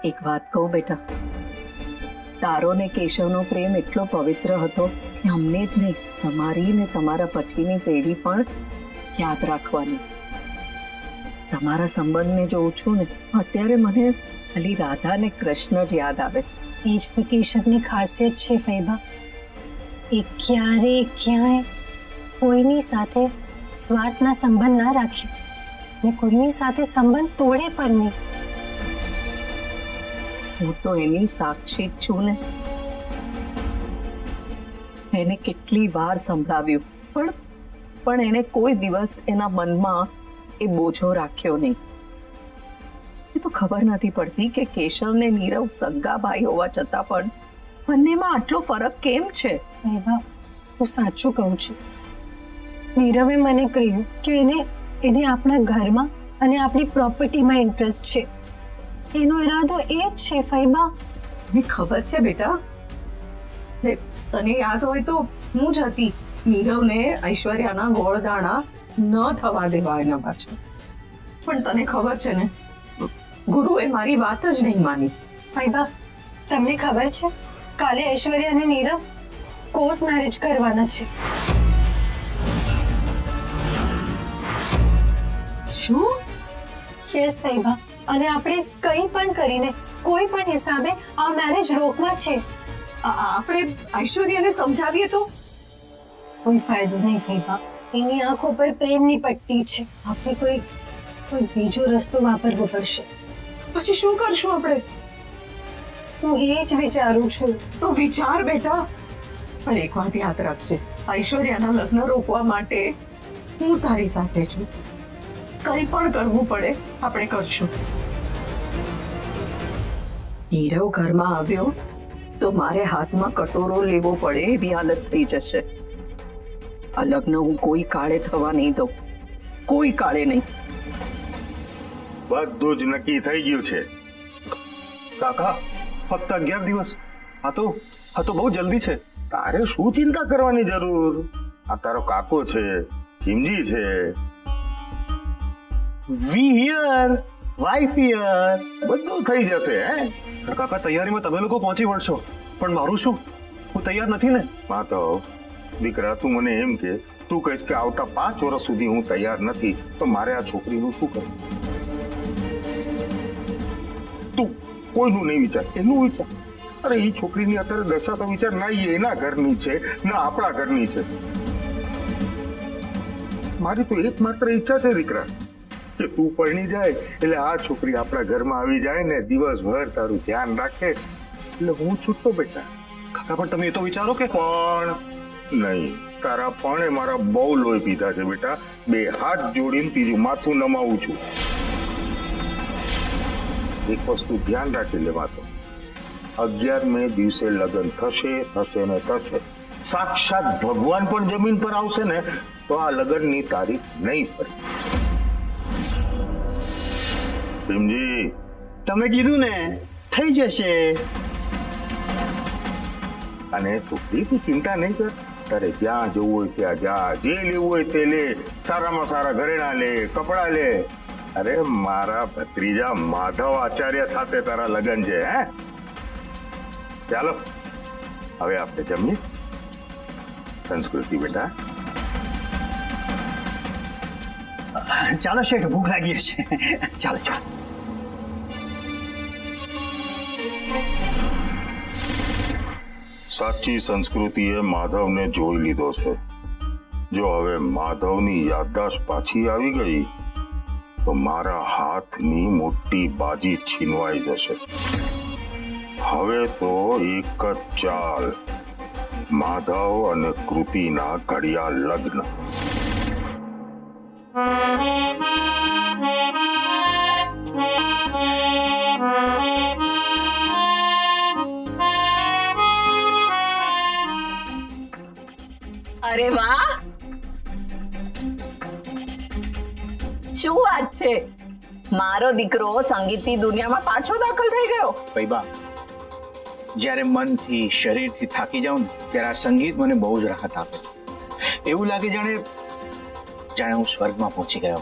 એક વાત કહું બેટા, તારો ને કેશવનો પ્રેમ એટલો પવિત્ર હતો કે અમને જ નહીં, તમારી ને તમારા પછીની પેઢી પણ યાદ રાખવાની. તમારા સંબંધને જોઉં છું ને, અત્યારે મને ખાલી રાધા ને કૃષ્ણ જ યાદ આવે છે. એ જ તો કેશવની ખાસિયત છે ફૈબા. એ ક્યાંય કોઈની સાથે સ્વાર્થના સંબંધ ના રાખ્યો ને કોઈની સાથે સંબંધ તોડે પણ નહીં. હું તો એની સાક્ષી જ છું ને. એને કેટલી વાર સંભળાવ્યું, પણ એને કોઈ દિવસ એના મનમાં એ બોજો રાખ્યો નહીં. એ તો ખબર નથી પડતી કે કેશવ ને નીરવ સગા ભાઈ હોવા છતાં પણ બંનેમાં આટલો ફરક કેમ છે? ફૈબા, હું સાચું કહું છું. નીરવે મને કહ્યું કે એને આપણા ઘરમાં અને આપણી પ્રોપર્ટીમાં ઇન્ટરેસ્ટ છે. એનો ઈરાદો એ જ છે ફૈબા. મને ખબર છે બેટા. તને યાદ હોય તો હું જ હતી નીરવને ઐશ્વર્યાના ગોળદાણા ન થવા દેવા એના પાછળ. પણ તને ખબર છે ને, ગુરુએ મારી વાત જ નહીં માની. ફૈબા, તમને ખબર છે કાલે ઐશ્વર્યા અને નીરવ કોર્ટ મેરેજ કરવાના છે. શું? યસ ફૈબા, અને આપણે કંઈ પણ કરીને કોઈ પણ હિસાબે આ મેરેજ રોકવા છે. આપણે ઐશ્વર્યાને સમજાવીએ તો? કોઈ ફાયદો નહીં ફૈબા. એની આંખો પર પ્રેમની પટ્ટી છે. આપણે કોઈ બીજો રસ્તો વાપરવો પડશે. તો પછી શું કરશું આપણે? હું એ જ વિચારું છું. તો વિચાર બેટા, પણ એક વાત યાદ રાખજે, ઐશ્વર્યાના લગ્ન રોકવા માટે હું તારી સાથે છું. કંઈ પણ કરવું પડે આપણે કરશું. નીરવ ઘરમાં આવ્યો તો મારે હાથમાં કટોરો લેવો પડે એવી હાલત થઈ જશે. આ લગ્ન હું કોઈ કાળે થવા નહીં દઉં, કોઈ કાળે નહીં. બધું જ નક્કી થઈ ગયું છે. કાકા, ફક્ત 11 દિવસ. આ તો બહુ જલ્દી છે. તારે શું ચિંતા કરવાની જરૂર? આ તારો કાકો છે, કિમજી છે. વી હિયર, વાઇફ હિયર. બધું થઈ જશે. હે કાકા, તૈયારીમાં તમે લોકો પહોંચી વળશો, પણ મારું શું? હું તૈયાર નથી ને. માધવ દીકરા, તું મને એમ કે તું કહીશ કે આવતા 5 વર્ષ સુધી હું તૈયાર નથી, તો મારે આ છોકરીનું શું કરવું? તું કોઈનું નહીં વિચાર, એનું વિચાર. અરે એ છોકરીની અત્યારે દશા તો વિચાર ના એના ઘરની છે ના આપણા ઘરની છે. મારી તો એકમાત્ર ઈચ્છા છે દીકરા કે તું પરણી જાય એટલે આ છોકરી આપણા ઘરમાં આવી જાય ને દિવસભર તારું ધ્યાન રાખે એટલે હું છૂટતો બેટા. કાકા, પણ તમે એ તો વિચારો કે પણ નહીં, તારા પણ મારા બહુ લોહી પીધા છે બેટા. 2 હાથ જોડીને ત્રીજું માથું નમાવું છું. એક વસ્તુ ધ્યાન રાખી લે માતો, 11મે દિવસે લગ્ન થશે ને થશે. સાક્ષાત ભગવાન પણ જમીન પર આવશે ને તો આ લગ્નની તારીખ નહીં ફરે. ભીમજી, તમે કીધું ને થઈ જશે. અને છોકરી તું ચિંતા નહીં કર. તારે જ્યાં જવું હોય ત્યાં જા, જે લેવું હોય તે લે, સારામાં સારા ઘરેણા લે, કપડા લે. અરે મારા ભત્રીજા માધવ આચાર્ય સાથે તારા લગ્ન છે. હે ચાલો હવે આપણે જમીએ. સંસ્કૃતિ બેટા. ચાલો શેઠ, ભૂખ લાગી છે. ચાલો. સાચી સંસ્કૃતિએ માધવને જોઈ લીધો છે. જો હવે માધવની યાદદાશ્ત પાછી આવી ગઈ તો મારા હાથની મોટી બાજી છીનવાઈ જશે. હવે તો એક જ ચાલ, માધવ અને કૃતિના ઘડિયાળ લગ્ન. અરે વાહ, શું વાત છે! મારો દીકરો સંગીતની દુનિયામાં પાછો દાખલ થઈ ગયો. ફૈબા, જ્યારે મનથી શરીરથી થાકી જાઉં ને ત્યારે આ સંગીત મને બહુ જ રાહત આપે છે. એવું લાગે જાણે હું સ્વર્ગમાં પહોંચી ગયો.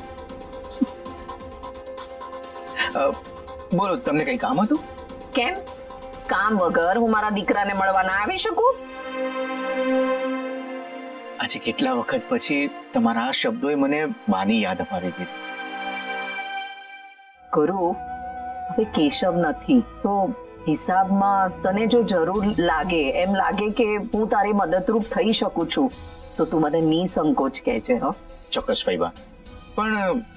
બોલો, તમને કઈ કામ હતું? કેમ કામ વગર હું મારા દીકરાને મળવા ના આવી શકું? આજે કેટલા વખત પછી તમારા આ શબ્દોએ મને બાની યાદ અપાવી દીધી. ગુરુ, હવે કેશવ નથી તો હિસાબમાં તને જો જરૂર લાગે, એમ લાગે કે હું તારી મદદરૂપ થઈ શકું છું, તો તું મને નિસંકોચ કહેજે. હો, ચોક્કસ ફઈબા, પણ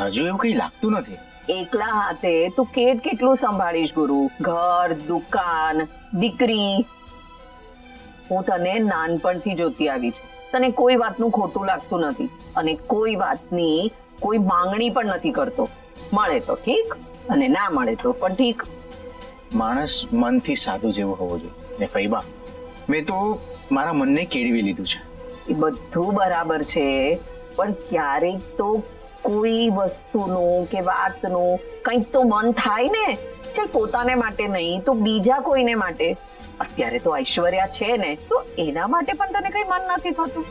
હજુ એવું કઈ લાગતું નથી. એકલા હાથે તું કેટલું સંભાળીશ ગુરુ? ઘર, દુકાન, દીકરી. હું તને નાનપણથી જોતી આવી છું. તને કોઈ વાતનું ખોટું લાગતું નથી અને કોઈ વાતની કોઈ માંગણી પણ નથી કરતો. મળે તો ઠીક અને ના મળે તો પણ ઠીક. માણસ મનથી સાદું જેવું હોવું જોઈએ ને ફઈબા, મેં તો મારા મનને કેળવી લીધું છે. એ બધું બરાબર છે, પણ ક્યારેક તો કોઈ વસ્તુનું કે વાતનું કંઈક તો મન થાય ને. ચાલ પોતાને માટે નહીં તો બીજા કોઈને માટે. અત્યારે તો ઐશ્વર્યા છે ને, તો એના માટે પણ તને કઈ મન નથી થતું?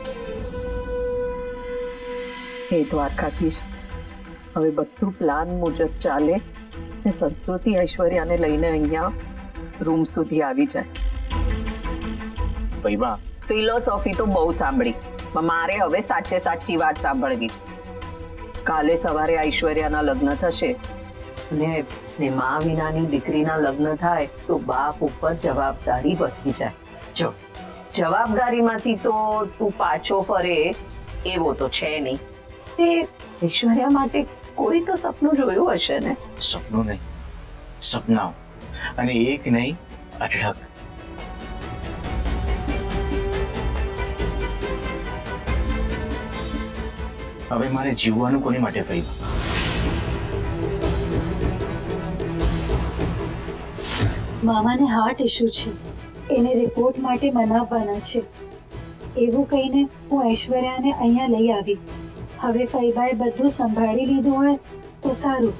હે દ્વારકાધીશ, હવે બધું પ્લાન મુજબ ચાલે ને સંસ્કૃતિ ઐશ્વર્યાને લઈને અહીંયા રૂમ સુધી આવી જાય. ફઈબા, ફિલોસોફી તો બહુ સાંભળી, પણ મારે હવે સાચે સાચી વાત સાંભળવી છે. કાલે સવારે ઐશ્વર્યાના લગ્ન થશે ને મા વિનાની દીકરીના લગ્ન થાય તો બાપ ઉપર જવાબદારી વધી જાય. જો જવાબદારીમાંથી તો તું પાછો ફરે એવો તો છે નહીં. તે ઐશ્વર્યા માટે કોઈ તો સપનું જોયું હશે ને? સપનું નહીં, સપનાઓ, અને એક નહીં અઢળક. હવે મારે જીવવાનું કોની માટે ફઈબા? મામાને હાર્ટ ઇશ્યુ છે, એને રિપોર્ટ માટે મનાવવાના છે. એવું કહીને હું ઐશ્વર્યાને અહીંયા લઈ આવી. હવે ફઈબાએ બધું સંભાળી લીધું હોય તો સારું.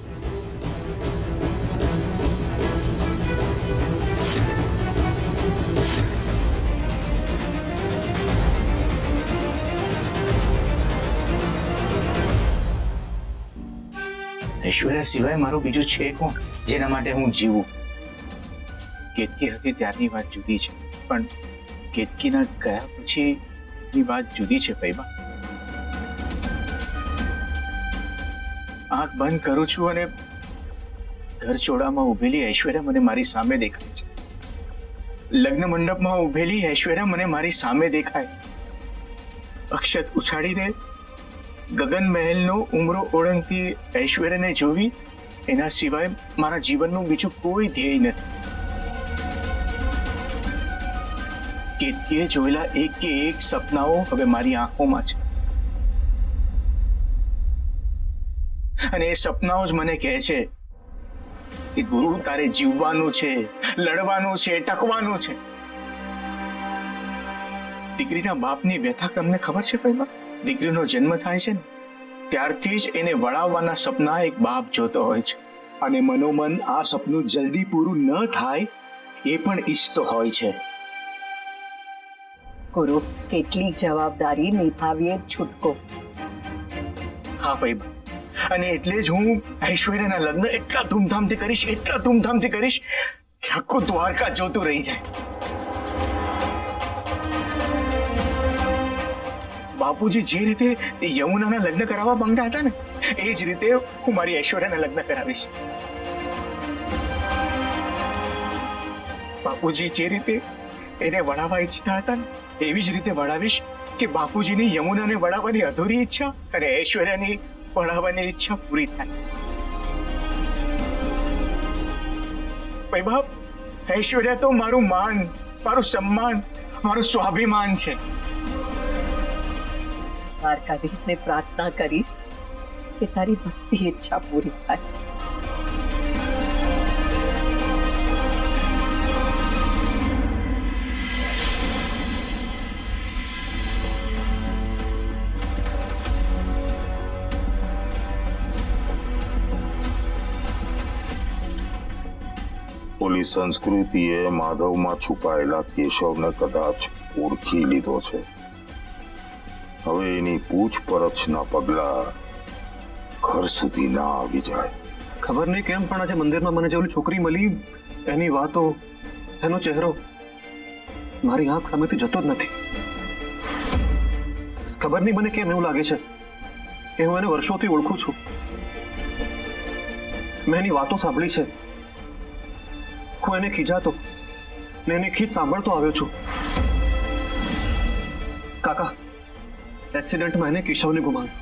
ઐશ્વર્યા સિવાય મારું બીજું છે કોણ જેના માટે હું જીવું? કેતકી હતી ત્યારની વાત જુદી છે, પણ કેતકીના ગયા પછીની વાત જુદી છે ફઈબા. આંખ બંધ કરું છું અને ઘર ચોડામાં ઉભેલી ઐશ્વર્યા મને મારી સામે દેખાય છે. લગ્ન મંડપમાં ઉભેલી ઐશ્વર્યા મને મારી સામે દેખાય. અક્ષત ઉછાળીને ગગન મહેલનો ઉમરો ઓળંગતી ઐશ્વર્યાને જોવી, એના સિવાય મારા જીવનનું બીજું કોઈ ધ્યેય નથી. કેતકીએ જોયેલા એક કે એક સપનાઓ હવે મારી આંખોમાં છે, અને એ સપનાઓ જ મને કહે છે કે ગુરુ, તારે જીવવાનું છે, લડવાનું છે, ટકવાનું છે. દીકરીના બાપની વ્યથા તમને ખબર છે ફઈબા? દીકરીનો જન્મ થાય છે ને ત્યારથી જ એને વળાવવાના સપના એક બાપ જોતો હોય છે, અને મનોમન આ સપનું જલ્દી પૂરું ન થાય એ પણ ઈચ્છતો હોય છે. ગુરુ, કેટલીક જવાબદારી નિભાવીએ જ છૂટકો. હા ફઈબા, અને એટલે જ હું ઐશ્વર્યાના લગ્ન એટલા ધૂમધામથી કરીશ, એટલા ધૂમધામથી કરીશ કે આખું દ્વારકા જોતું રહી જાય. બાપુજી જે રીતે યમુનાના લગ્ન કરાવવા માંગતા હતા ને, એ જ રીતે હું મારી ઐશ્વર્યાના લગ્ન કરાવીશ. બાપુજી જે રીતે એને વળાવવા ઈચ્છતા હતા ને, એવી જ રીતે વળાવીશ કે બાપુજીની યમુનાને વળાવવાની અધૂરી ઈચ્છા અને ઐશ્વર્યાની વળાવવાની ઈચ્છા પૂરી થાય. ભાઈ બાપ, ઐશ્વર્યા તો મારું માન, મારું સન્માન, મારું સ્વાભિમાન છે. દ્વારકાધીશને પ્રાર્થના કરીશ કે તારી બધી ઈચ્છા પૂરી થાય. ઓલી સંસ્કૃતિએ માધવમાં છુપાયેલા કેશવને કદાચ ઓળખી લીધો છે. હવે એની પૂછપરછના પગલા ઘર સુધી ના આવી જાય. ખબર નહીં કેમ પણ આજે મંદિરમાં મને જે ઓલી છોકરી મળી એની વાતો, એનો ચહેરો મારી આંખ સામેથી જતો જ નથી. ખબર નહીં મને કેમ એવું લાગે છે કે હું એને વર્ષોથી ઓળખું છું. મેં એની વાતો સાંભળી છે. હું એને ખીજાતો ને એની ખીજ સાંભળતો આવ્યો છું. કાકા, એક્સિડન્ટમાં એને કેશવને ગુમાવ્યો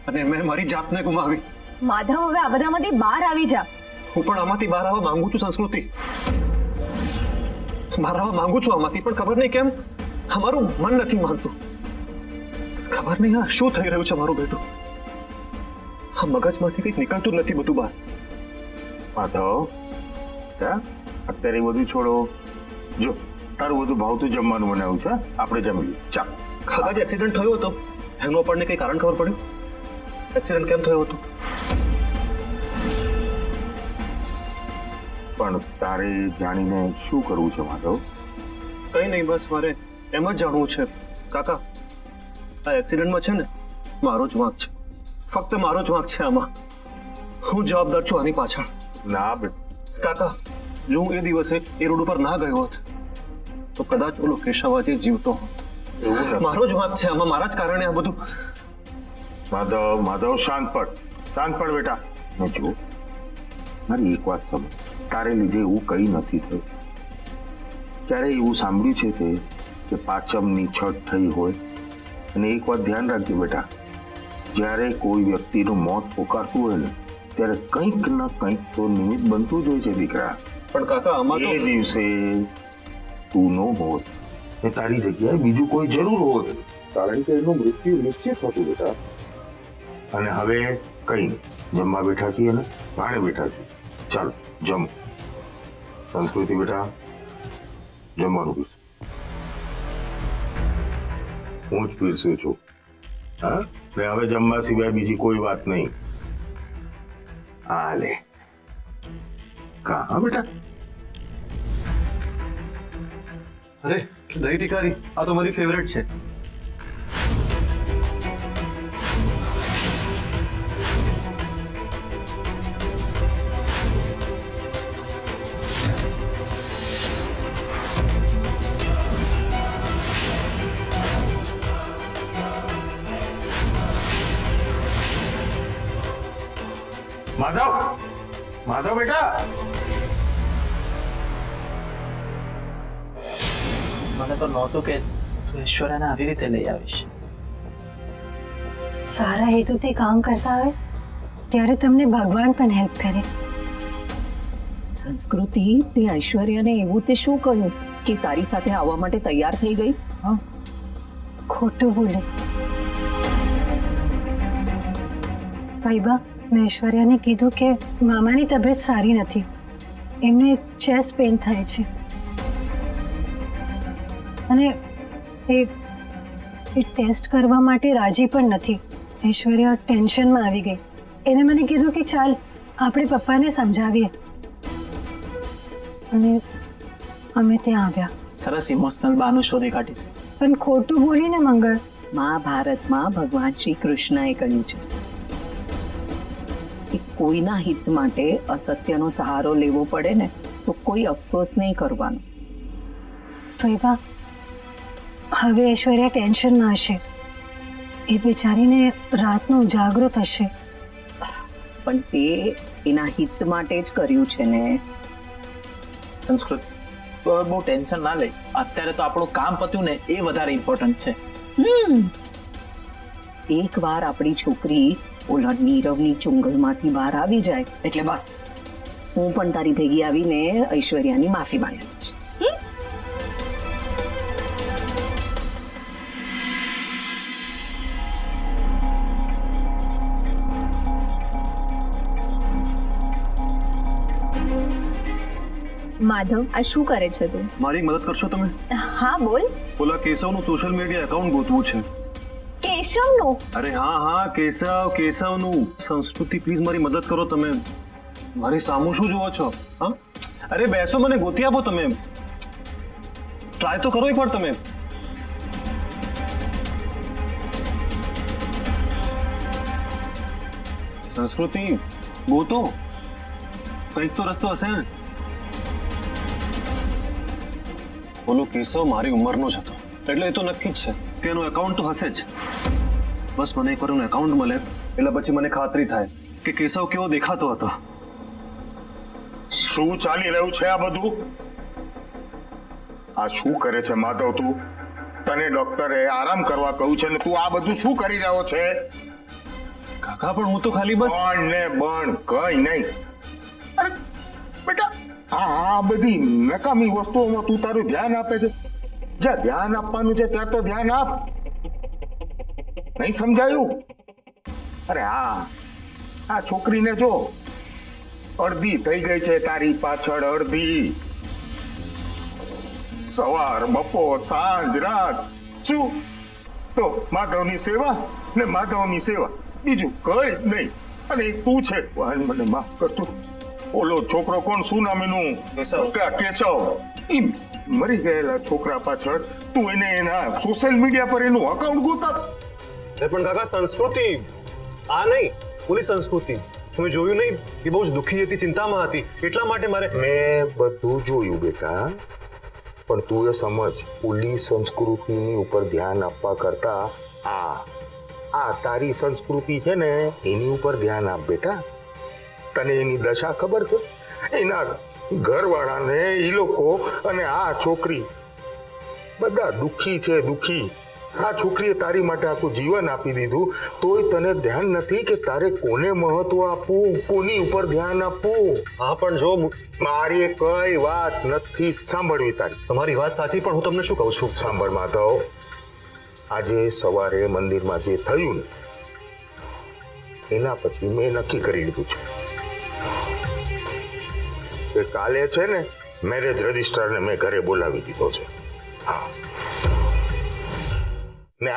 અને મેં મારી જાતને ગુમાવી. માધવ, હવે આ બધામાંથી બહાર આવી જા. હું પણ આમાંથી બહાર આવવા માંગુ છું સંસ્કૃતિ. બહાર આવવા માંગુ છું આમાંથી, પણ ખબર નહીં કેમ અમારું મન નથી માનતું. ખબર નહીં આ શું થઈ રહ્યું છે મારું બેટું. આ મગજમાંથી કંઈક નીકળતું જ નથી બધું બહાર. માધવ, અત્યારે બધું છોડો. જો તારું બધું ભાવતું જમવાનું બનાવ્યું છે, આપણે જમી લઈએ. ચાલ. કાકા, જે એક્સિડન્ટ થયો હતો એનું આપણને કઈ કારણ ખબર પડ્યું? એક્સિડન્ટ કેમ થયો હતો? પણ તારે જાણીને શું કરવું છે માધવ? કઈ નહીં, બસ મારે એમ જ જાણવું છે. કાકા, આ એક્સિડન્ટમાં છે ને મારો જ વાંક છે. ફક્ત મારો જ વાંક છે આમાં. હું જવાબદાર છું આની પાછળ. ના બેટા, કાકા, જો હું એ દિવસે એ રોડ ઉપર ના ગયો હોત તો કદાચ ઓલો કેશવ આજે જીવતો હોત. એવું નથી. મારો જ વાંક છે આમાં, મારા જ કારણે આ બધું. માધવ, શાંત પડ બેટા. ને જો, મારી એક વાત સમજ. તારે લીધે એવું કઈ નથી થયું. ક્યારે એવું સાંભળ્યું છે કે પાંચમની છઠ થઈ હોય? અને એક વાત ધ્યાન રાખજે બેટા, જ્યારે કોઈ વ્યક્તિનું મોત પોકારતું હોય ને ત્યારે કંઈક ના કંઈક તો નિમિત્ત બનતું જ હોય છે દીકરા. પણ કાકા, આમાં એ તો દિવસે તું નો હોત ને તારી જગ્યાએ બીજું કોઈ જરૂર હોત, કારણ કે એનું મૃત્યુ નિશ્ચિત હતું બેટા. અને હવે કઈ નહીં, જમવા બેઠા છીએ ને ભાણે બેઠા છીએ. ચાલો જમો. સંસ્કૃતિ બેટા, જમવાનું પીરશું. હું જ પીરસું છું. હા, ને હવે જમવા સિવાય બીજી કોઈ વાત નહીં. હાલે કહા બેટા. અરે દહીં તિકારી, આ તો મારી ફેવરેટ છે. માધવ બેટા. મને તો નહોતું કે તું ઐશ્વર્યાને આવી રીતે લઈ આવીશ. સારા હેતુથી કામ કરતા હોય ત્યારે તમને ભગવાન પણ હેલ્પ કરે. સંસ્કૃતિ, તે ઐશ્વર્યાને એવું તે શું કહ્યું કે તારી સાથે આવવા માટે તૈયાર થઈ ગઈ? ખોટું બોલે. વૈભા, મેં ઐશ્વર્યાને કીધું કે મામાની તબિયત સારી નથી, એમને ચેસ્ટ પેઇન થાય છે અને એ ટેસ્ટ કરવા માટે રાજી પણ નથી. ઐશ્વર્યા ટેન્શનમાં આવી ગઈ. એને મને કીધું કે ચાલ આપણે પપ્પાને સમજાવીએ, અને અમે ત્યાં આવ્યા. સરસ ઇમોશનલ બાનું શોધી કાઢીશ. પણ ખોટું બોલીને મંગળ. મહાભારતમાં ભગવાન શ્રી કૃષ્ણએ કહ્યું છે કે કોઈના હિત માટે અસત્યનો સહારો લેવો પડે ને તો કોઈ અફસોસ નહીં કરવાનો. વૈભા, હવે ઐશ્વર્યા ટેન્શનમાં હશે. એ બિચારીને રાતનો ઉજાગરો થશે. પણ તે એના હિત માટે જ કર્યું છે ને. સંસ્કૃત, તું હવે બહુ ટેન્શન ના લઈશ. અત્યારે તો આપણું કામ પત્યું ને એ વધારે ઇમ્પોર્ટન્ટ છે. એકવાર આપણી છોકરી ઓલા નીરવની ચુંગલમાંથી બહાર આવી જાય એટલે બસ, હું પણ તારી ભેગી આવીને ઐશ્વર્યાની માફી માંગીશ. માધવ, આ શું કરે છે તું? મારી મદદ કરશો તમે? હા બોલ. ઓલા કેશવનું સોશિયલ મીડિયા એકાઉન્ટ ગોતવું છે. કેશવનું? અરે હા, કેશવનું. સંસ્કૃતિ, પ્લીઝ મારી મદદ કરો તમે. મારી સામું શું જુઓ છો? હા, અરે બેસો, મને ગોતી આપો તમે. ટ્રાય તો કરો એકવાર તમે. સંસ્કૃતિ, ગોતો. કંઈક તો રસ્તો હશે ને. ઓલો કેશવ મારી ઉંમરનો જ હતો, એટલે એ તો નક્કી જ છે કે એનું એકાઉન્ટ તો હશે જ. બસ મને એકવાર એનું એકાઉન્ટ મળે એટલે પછી મને ખાતરી થાય કે કેશવ કેવો દેખાતો હતો. શું ચાલી રહ્યું છે આ બધું? આ શું કરે છે માધવ તું? તને ડોક્ટરે આરામ કરવા કહ્યું છે ને તું આ બધું શું કરી રહ્યો છે? કાકા પણ હું તો ખાલી બસ બણ ને બણ કઈ નહીં. અરે બેટા, આ બધી નકામી વસ્તુઓમાં તું તારું ધ્યાન આપે છે. જ્યાં ધ્યાન આપવાનું છે ત્યાં તો ધ્યાન આપ. નહીં સમજાયું? અરે આ છોકરીને જો, અડધી થઈ ગઈ છે તારી પાછળ, અડધી. સવાર બપોર સાંજ રાત શું તો માધવની સેવા ને માધવની સેવા, બીજું કઈ જ નહીં. અને તું છે, મને માફ કરતું, ઓલો છોકરો કોણ, શું નામ એનું? કેશવ. ઈ મરી ગયેલા છોકરા પાછળ તું એને એના સોશિયલ મીડિયા પર એનું અકાઉન્ટ ગોતા. પણ કાકા સંસ્કૃતિ આ નહીં, ઓલી સંસ્કૃતિ તમે જોયું નહીં? એ બહુ જ દુઃખી હતી, ચિંતામાં હતી, એટલા માટે મારે. મેં બધું જોયું બેટા, પણ તું એ સમજ, ઓલી સંસ્કૃતિની ઉપર ધ્યાન આપવા કરતા આ તારી સંસ્કૃતિ છે ને એની ઉપર ધ્યાન આપ બેટા. તને એની દશા ખબર છે? એના ઘરવાળાને, એ લોકો અને આ છોકરી બધા દુઃખી છે, દુઃખી. આ છોકરીએ તારી માટે આખું જીવન આપી દીધું, તોય તને ધ્યાન નથી કે તારે કોને મહત્વ આપવું, કોની ઉપર ધ્યાન આપવું. હા પણ જો મારી કઈ વાત નથી સાંભળવી તારી. તમારી વાત સાચી, પણ હું તમને શું કહું છું, સાંભળ માધવ, આજે સવારે મંદિરમાં જે થયું ને એના પછી મેં નક્કી કરી લીધું છે કે કાલે છે ને મેરેજ રજિસ્ટ્રારને મેં ઘરે બોલાવી દીધો છે. હા, ને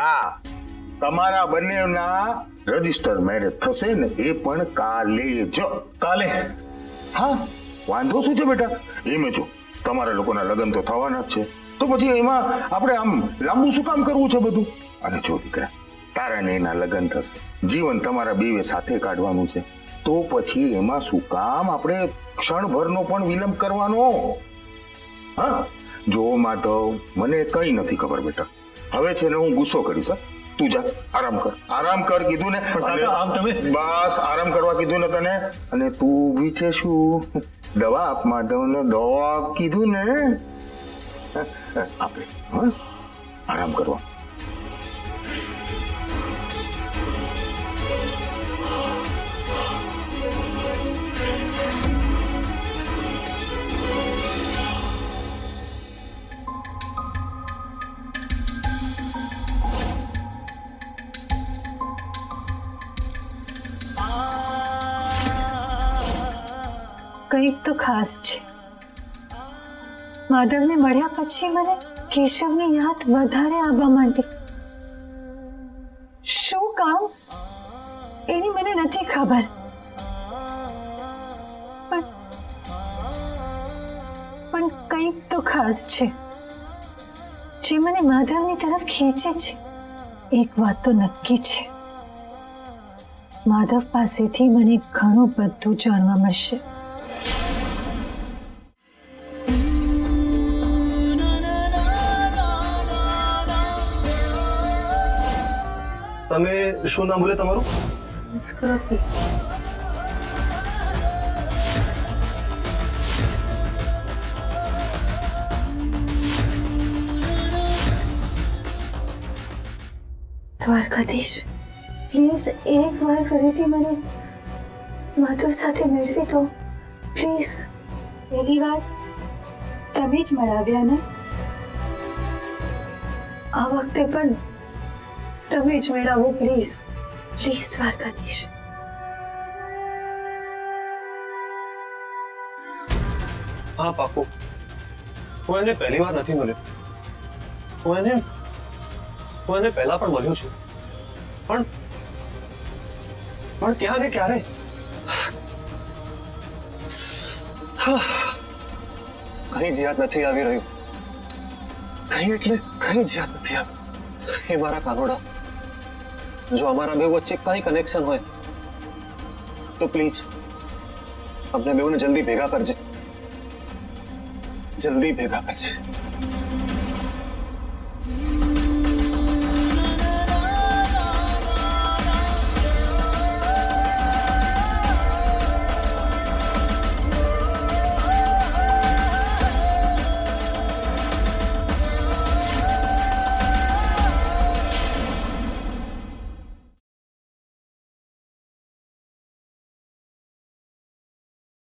તમારા બંનેના રજિસ્ટર મેરેજ થશે ને એ પણ કાલે જ. કાલે? હા, વાંધો શું છે બેટા? એમ જો તમારા લોકોના લગ્ન તો થવાના જ છે, તો પછી એમાં આપણે આમ લાંબુ શું કામ કરવું છે બધું? અને જો દીકરા, તારા ને એના લગ્ન થશે, જીવન તમારા બેવે સાથે કાઢવાનું છે, તો પછી એમાં શું કામ આપણે ક્ષણભરનો પણ વિલંબ કરવાનો? હા, જો માધવ, મને કઈ નથી ખબર બેટા. હવે છે ને હું ગુસ્સો કરીશ. તું જા, આરામ કર કીધું ને. આમ તમે બસ આરામ કરવા કીધું ને તને. અને તું બી છે શું, દવા આપ માધવને, દવા આપ કીધું ને. આપે હા, આરામ કરવા. કંઈક તો ખાસ છે. માધવને મળ્યા પછી મને કેશવની યાદ વધારે આવવા માંડી. શું કામ એની મને નથી ખબર, પણ કંઈક તો ખાસ છે જે મને માધવની તરફ ખેંચે છે. એક વાત તો નક્કી છે, માધવ પાસેથી મને ઘણું બધું જાણવા મળશે. તમે શું નામ બોલે તમારું? સંસ્કૃતિ. દ્વારકાધીશ, પ્લીઝ એકવાર ફરીથી મને માધવ સાથે મેળવી દો પ્લીઝ. પહેલી વાર તમે જ મળાવ્યા ને, આ વખતે પણ તમે જ મેળવો પ્લીઝ. પ્લીઝ દ્વારકાધીશ. હા પાકું, હું એને પહેલી વાર નથી મળ્યો, હું એને પહેલા પણ મળ્યો છું, પણ ક્યાં ને ક્યારે. કઈ જ યાદ નથી આવી રહ્યું, કઈ એટલે કઈ જ યાદ નથી આવ્યું. એ મારા કાનોડા, જો અમારા બે વચ્ચે કઈ કનેક્શન હોય તો પ્લીઝ અમને બેઉને જલ્દી ભેગા કરજે, જલ્દી ભેગા કરજે.